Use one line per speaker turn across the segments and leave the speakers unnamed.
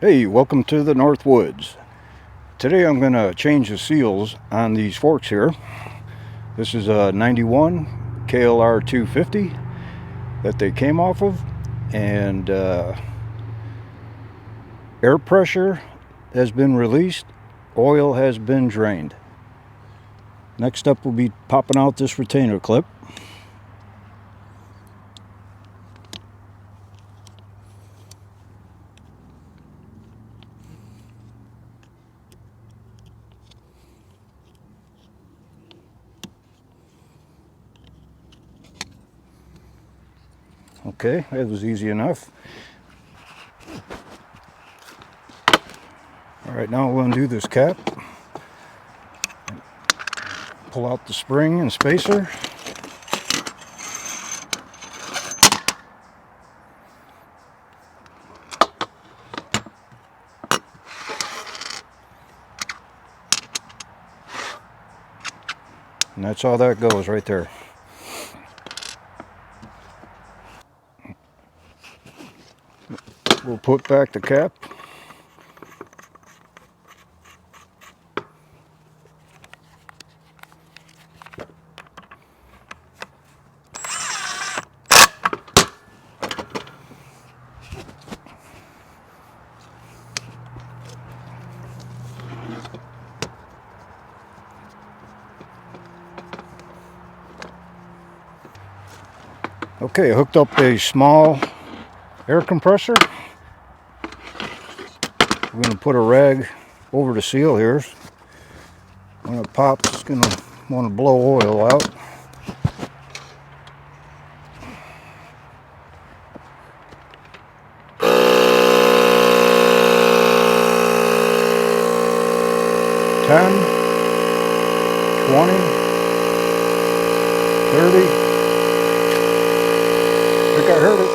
Hey, welcome to the North Woods. Today I'm going to change the seals on these forks here. This is a 91 KLR 250 that they came off of, and air pressure has been released, oil has been drained. Next up we'll be popping out this retainer clip. Okay, that was easy enough. Alright, now we'll undo this cap. Pull out the spring and spacer. And that's all that goes right there. We'll put back the cap. Okay, I hooked up a small air compressor. We're going to put a rag over the seal here. When it pops, it's going to want to blow oil out. $10, $20, $30. I think I heard it.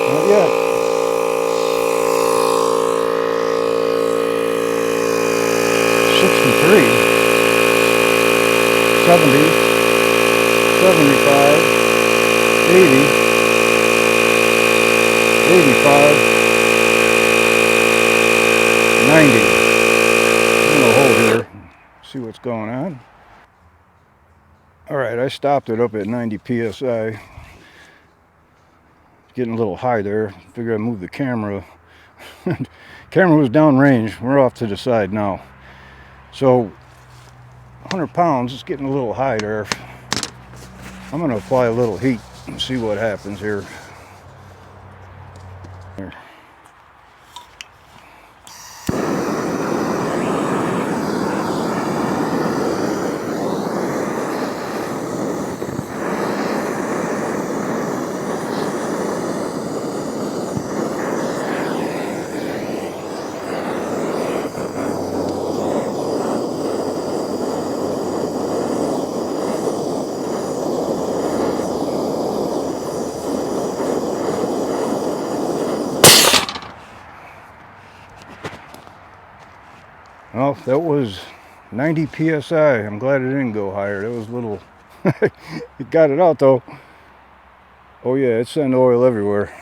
Not yet. 63, 70, 75, 80, 85, 90. I'm going to hold here, see what's going on. Alright, I stopped it up at 90 psi. Getting a little high there. Figured I'd move the camera. Camera was downrange. We're off to the side now. So 100 pounds is getting a little high there. I'm going to apply a little heat and see what happens here. Well, that was 90 psi. I'm glad it didn't go higher. That was a little... It got it out though. Oh yeah, it's sending oil everywhere.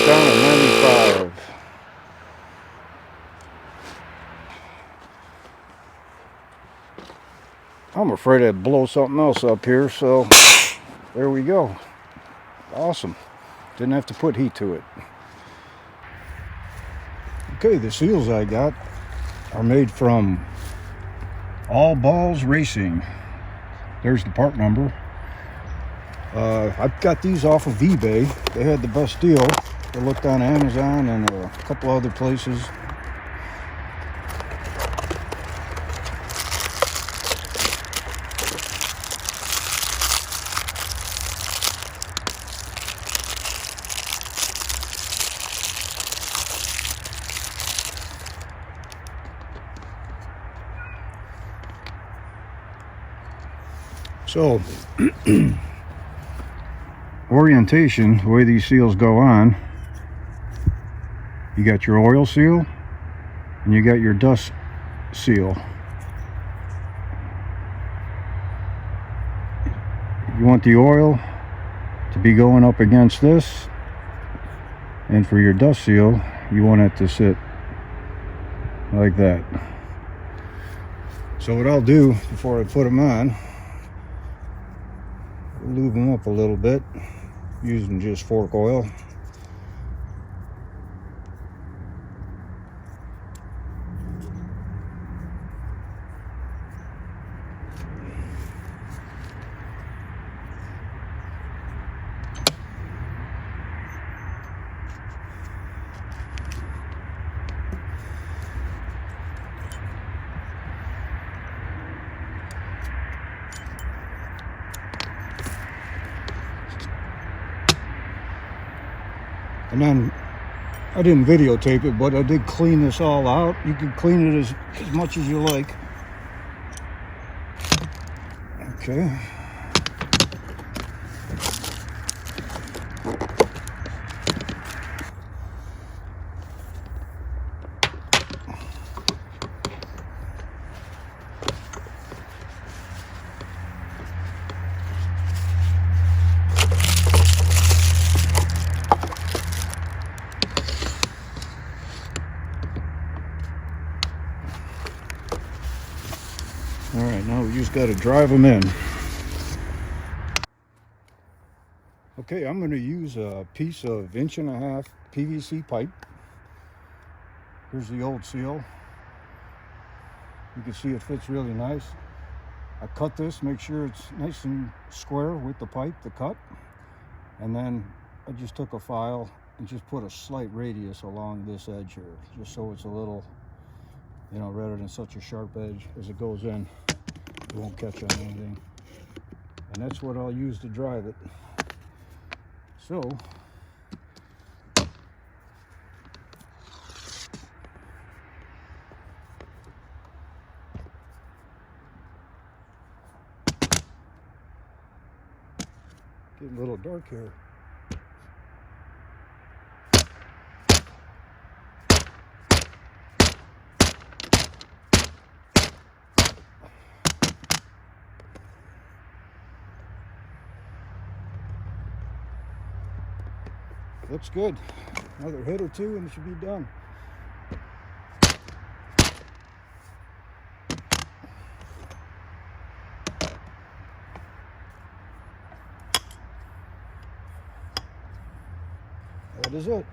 Down at 95. I'm afraid I'd blow something else up here, so there we go. Awesome. Didn't have to put heat to it. Okay, the seals I got are made from All Balls Racing. There's the part number. I got these off of eBay. They had the best deal. I looked on Amazon and a couple other places. So, orientation, the way these seals go on, you got your oil seal and you got your dust seal. You want the oil to be going up against this, and for your dust seal, you want it to sit like that. So what I'll do before I put them on, lube them up a little bit using just fork oil. And then I didn't videotape it, but I did clean this all out. You can clean it as much as you like. Okay. All right, now we just got to drive them in. Okay, I'm going to use a piece of 1.5" PVC pipe. Here's the old seal. You can see it fits really nice. I cut this, make sure it's nice and square with the pipe, the cut. And then I just took a file and just put a slight radius along this edge here, just so it's a little, you know, rather than such a sharp edge as it goes in, it won't catch on anything. And that's what I'll use to drive it. So, getting a little dark here. Looks good. Another hit or two and it should be done. That is it.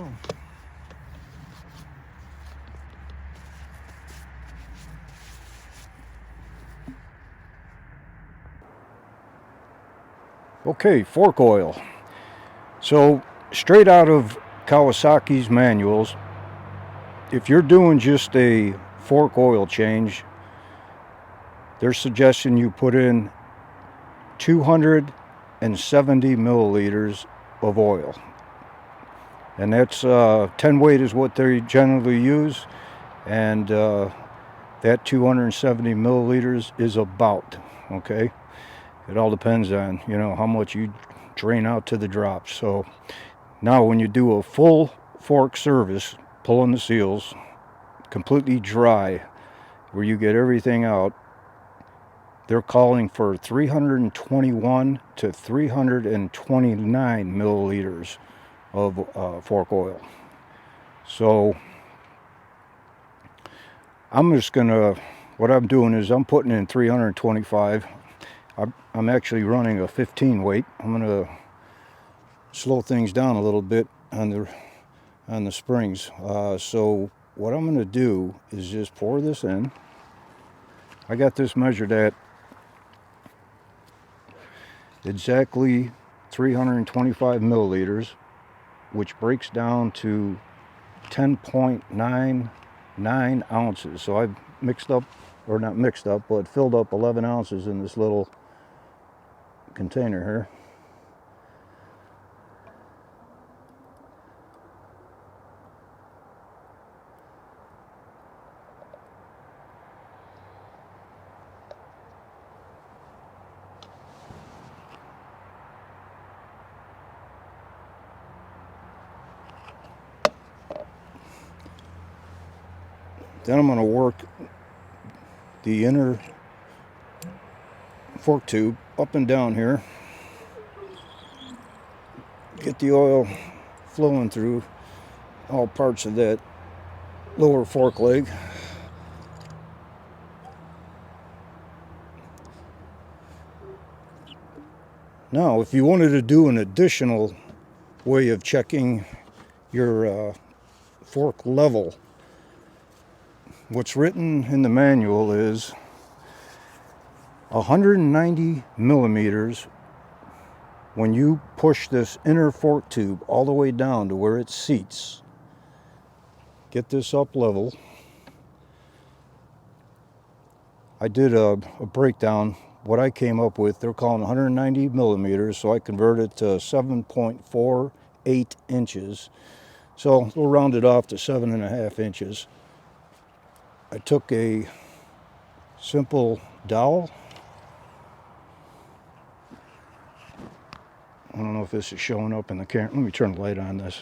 go. Okay, fork oil. So straight out of Kawasaki's manuals, if you're doing just a fork oil change, they're suggesting you put in 270 milliliters of oil. And that's 10 weight is what they generally use. And that 270 milliliters is about, okay? It all depends on, how much you drain out to the drops. So now when you do a full fork service, pulling the seals, completely dry, where you get everything out, they're calling for 321 to 329 milliliters of fork oil. So I'm just gonna, what I'm doing is I'm putting in 325. I'm actually running a 15 weight. I'm gonna slow things down a little bit on the springs. So what I'm gonna do is just pour this in. I got this measured at exactly 325 milliliters, which breaks down to 10.99 ounces. So I've mixed up, or not mixed up, but filled up 11 ounces in this little container here. Then I'm going to work the inner fork tube up and down here. Get the oil flowing through all parts of that lower fork leg. Now, if you wanted to do an additional way of checking your fork level, what's written in the manual is 190 millimeters when you push this inner fork tube all the way down to where it seats. Get this up level. I did a breakdown. What I came up with, they're calling 190 millimeters, so I converted to 7.48 inches. So we'll round it off to 7.5 inches. I took a simple dowel. I don't know if this is showing up in the camera. Let me turn the light on this.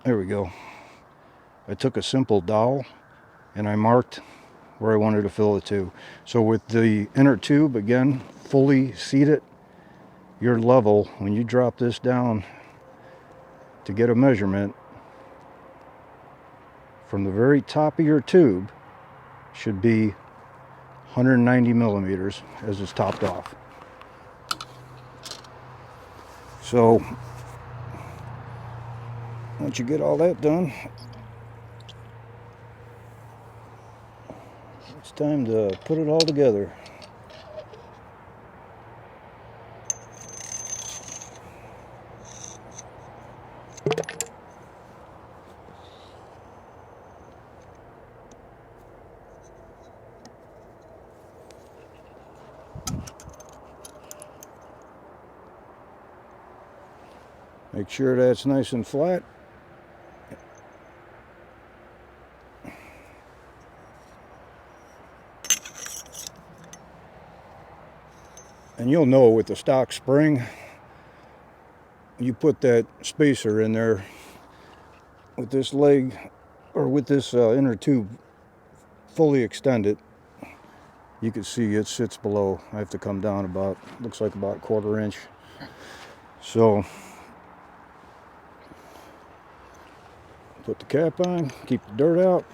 There we go. I took a simple dowel and I marked where I wanted to fill it to. So with the inner tube, again, fully seated, your level, when you drop this down to get a measurement, from the very top of your tube should be 190 millimeters as it's topped off. So once you get all that done, it's time to put it all together. Make sure that's nice and flat. And you'll know with the stock spring, you put that spacer in there with this leg, or with this inner tube fully extended, you can see it sits below. I have to come down about, looks like about 1/4 inch. So put the cap on, keep the dirt out.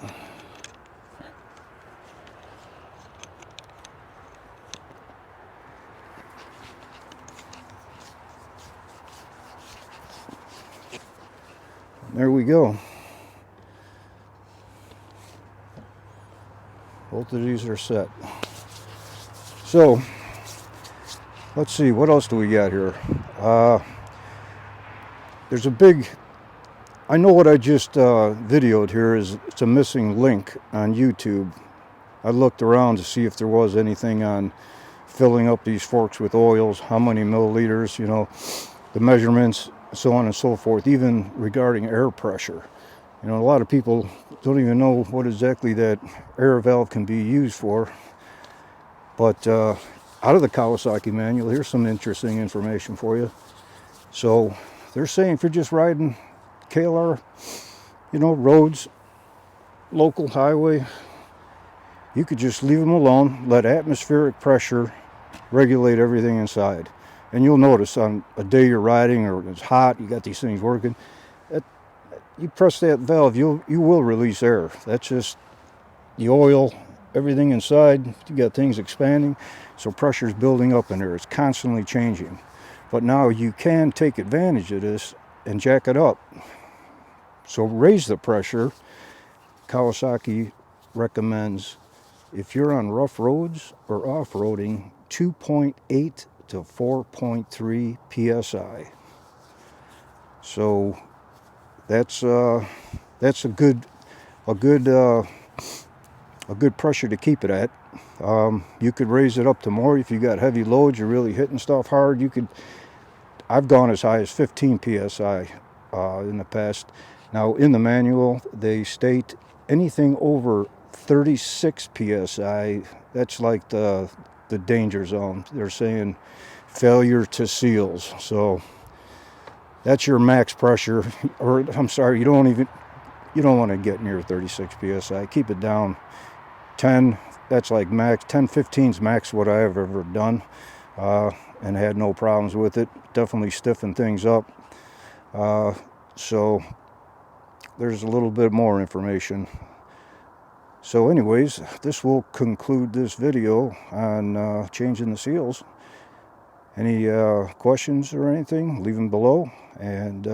There we go. Both of these are set. So, let's see, what else do we got here? There's a big, I know what I just videoed here is it's a missing link on YouTube. I looked around to see if there was anything on filling up these forks with oils, how many milliliters, you know, the measurements, so on and so forth, even regarding air pressure. You know, a lot of people don't even know what exactly that air valve can be used for. But out of the Kawasaki manual, here's some interesting information for you. So they're saying if you're just riding KLR, you know, roads, local highway, you could just leave them alone, let atmospheric pressure regulate everything inside. And you'll notice on a day you're riding or it's hot, you got these things working, you press that valve, you will release air. That's just the oil, everything inside. You got things expanding, so pressure's building up in there. It's constantly changing. But now you can take advantage of this and jack it up. So raise the pressure. Kawasaki recommends, if you're on rough roads or off-roading, 2.8 to 4.3 psi. So that's a good pressure to keep it at. You could raise it up to more if you got heavy loads, you're really hitting stuff hard. I've gone as high as 15 psi in the past. Now in the manual they state anything over 36 psi, that's like the danger zone. They're saying failure to seals. So that's your max pressure, or I'm sorry, you don't want to get near 36 psi. Keep it down. 10, that's like max. 10, 15's max what I've ever done, and had no problems with it. Definitely stiffened things up. So there's a little bit more information. So anyways, this will conclude this video on changing the seals. Any questions or anything, leave them below, and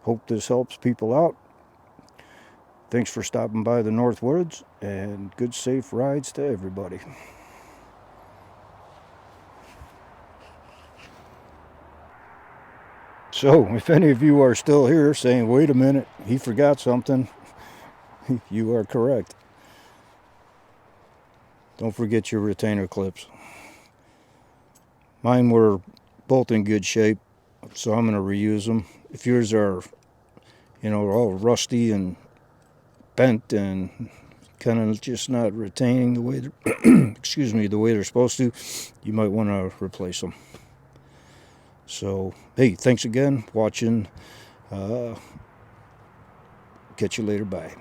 hope this helps people out. Thanks for stopping by the Northwoods, and good safe rides to everybody. So if any of you are still here saying, wait a minute, he forgot something, you are correct. Don't forget your retainer clips. Mine were both in good shape, so I'm going to reuse them. If yours are, you know, all rusty and bent and kind of just not retaining the way excuse me, the way they're supposed to, you might want to replace them. So hey, thanks again for watching. Catch you later. Bye.